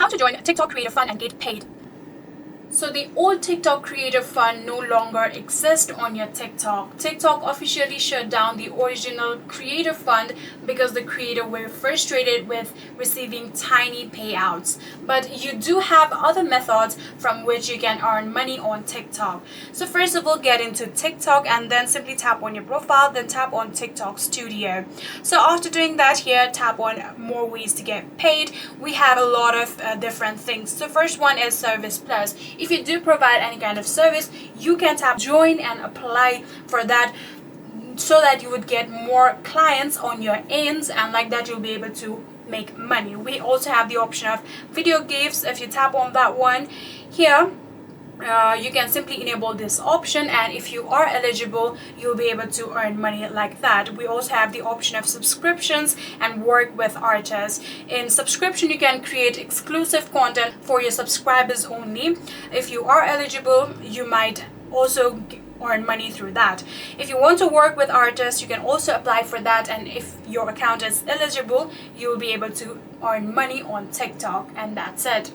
How to join TikTok Creator Fund and get paid. So the old TikTok Creator Fund no longer exists on your TikTok. TikTok officially shut down the original Creator Fund because the creator were frustrated with receiving tiny payouts. But you do have other methods from which you can earn money on TikTok. So first of all, get into TikTok and then simply tap on your profile, then tap on TikTok Studio. So after doing that, here tap on more ways to get paid. We have a lot of different things. So first one is Service Plus. If you do provide any kind of service, you can tap join and apply for that so that you would get more clients on your ends, and like that you'll be able to make money. We also have the option of video gifts. If you tap on that one here, you can simply enable this option, and if you are eligible, you'll be able to earn money like that. We also have the option of subscriptions and work with artists. In subscription, you can create exclusive content for your subscribers only. If you are eligible, you might also earn money through that. If you want to work with artists, you can also apply for that, and if your account is eligible, you will be able to earn money on TikTok, and that's it.